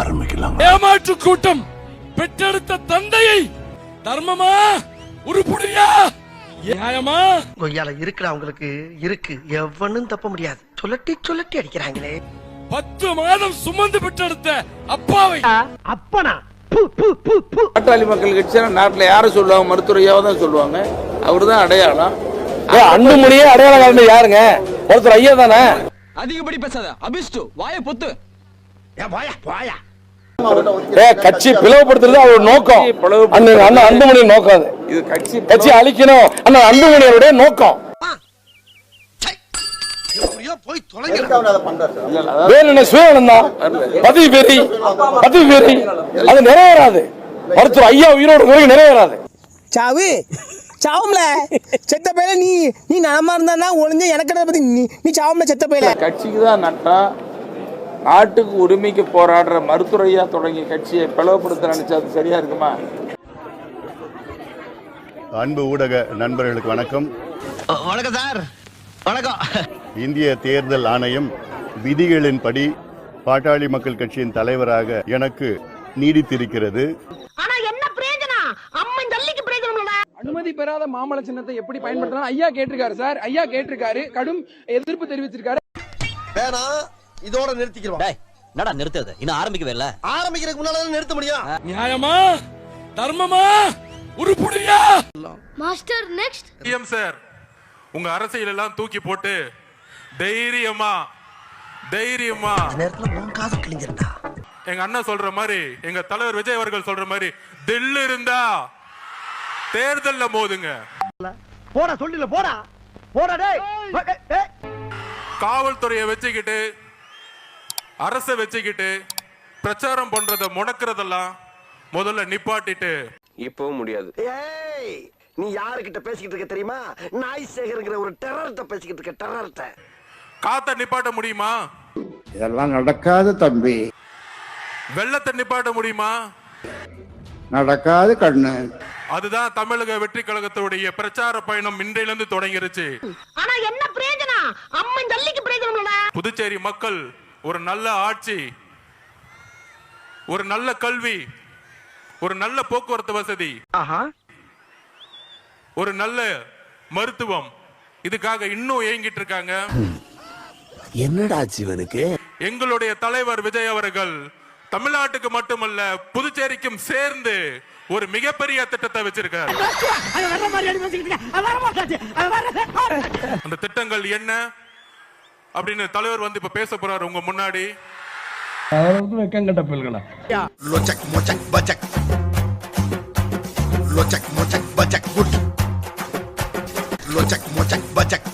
ஆரம்பிக்கலாம். ஏமாற்று கூட்டம் பெற்றெடுத்த தந்தையை தர்மமா உருப்படியா நியாயமா கொய்யால இருக்கிறவங்களுக்கு இருக்கு எவனும் தப்ப முடியாது. சொல்லட்டி அடிக்கிறாங்களே. 10 மாதம் சுமந்து பெற்றெடுத்த அப்பாவை அப்பனா பாட்டாளி மக்கள் கட்சி நாட்டுல யார சொல்லுவாங்க? மருத்துவரையாவ தான் சொல்லுவாங்க. அவருதான் அடையாளம். அன்புமணியே அடையாளம் காரணம் யாருங்க? ஒருத்தர் ஐயா தானே. அதிகப்படி பேசாத அபிஷ்டு வாயை பொத்து. கட்சி பிளவுபடுத்துறது அவரோட நோக்கம். அண்ணன் அன்புமணி நோக்கம் அது. இது கட்சி அழிக்கணும் அண்ணன் அன்புமணியோட நோக்கம். பதவி வெறி அது நிறைவேறாது. மருத்துவர் ஐயா உயிரோடு நிறைவேறாது. சாவு சாவும்ல செத்த பையில நீ நலமா இருந்தா ஒளிஞ்ச எனக்கு பத்தி நீ சாவும்ல செத்த பையில. கட்சிக்கு தான் நட்டா நாட்டுக்கு உரிமைக்கு போராடுற மருத்துவரையா தொடங்கிய கட்சியை பிளவுபடுத்த நினைச்சா அது சரியா இருக்குமா? அன்பு ஊடக நண்பர்களுக்கு வணக்கம். வணக்கம் சார். வணக்கம். இந்திய தேர்தல் ஆணையம் விதிகளின்படி பாட்டாளி மக்கள் கட்சியின் தலைவராக எனக்கு நீடித்திருக்கிறது. அனுமதி பெறாத மாமல சின்னத்தை எப்படி பயன்படுத்தலாம் ஐயா கேட்டிருக்காரு சார். ஐயா கேட்டிருக்காரு, கடும் எதிர்ப்பு தெரிவிச்சிருக்காரு. வேணா இதோட நிறுத்திக்கிறோம். என்னடா நிறுத்துறது? இன்னும் ஆரம்பிக்கவே இல்ல. ஆரம்பிக்கிறதுக்கு முன்னால நிறுத்த முடியும். நியாயமா தர்மமா உருப்படியா மாஸ்டர் நெக்ஸ்ட் சிஎம் சார், உங்க அரசியல் எல்லாம் தூக்கி போட்டு தைரியமா நேரத்துல உன் காது கிழிஞ்சிருந்தா எங்க அண்ணன் சொல்ற மாதிரி, எங்க தலைவர் விஜய் அவர்கள் சொல்ற மாதிரி தில்லு இருந்தா தேர்தல்ல மோதுங்க. போடா சொல்லில போடா டேய். காவல்துறையை வச்சுக்கிட்டு அரசை வச்சுக்கிட்டு பிரச்சாரம் பண்றத முடக்கிறதெல்லாம் முதல்ல நிப்பாட்டிட்டு. இப்பவும் முடியாது. ஏய் நீ யாருக்கிட்ட பேசிக்கிட்டு இருக்க தெரியுமா? நாய் சேகர்ங்கிற ஒரு டெரர்ட்ட பேசிக்கிட்டு இருக்க. டெரர்ட்ட காத்த நிப்பாட்ட முடியுமா? இதெல்லாம் நடக்காது தம்பி. வெள்ளத்தை நிப்பாட்ட முடியுமா? நடக்காது கண்ணு. அதுதான் தமிழக வெற்றி கழகத்துடைய பிரச்சார பயணம் இன்றையிலிருந்து தொடங்கிருச்சு. ஆனா என்ன பிரயோஜனம்? அம்மன் ஜல்லிக்கு பிரயோஜனம் இல்ல. புதுச்சேரி மக்கள் ஒரு நல்ல ஆட்சி, ஒரு நல்ல கல்வி, ஒரு நல்ல போக்குவரத்து வசதி, ஒரு நல்ல மருத்துவம், இதுக்காக இன்னும் ஏங்கிட்டு இருக்காங்க. என்னடா ஜீவனுக்கு? எங்களுடைய தலைவர் விஜய் அவர்கள் தமிழ்நாட்டுக்கு மட்டுமல்ல புதுச்சேரிக்கும் சேர்ந்து ஒரு மிகப்பெரிய திட்டத்தை வச்சிருக்கார். அந்த திட்டங்கள் என்ன அப்படின்னு தலைவர் வந்து இப்ப பேச போறாரு உங்க முன்னாடி. லோச்சக் மோச்சக் பஜக் குட். லோச்சக் மோச்சக் பஜக்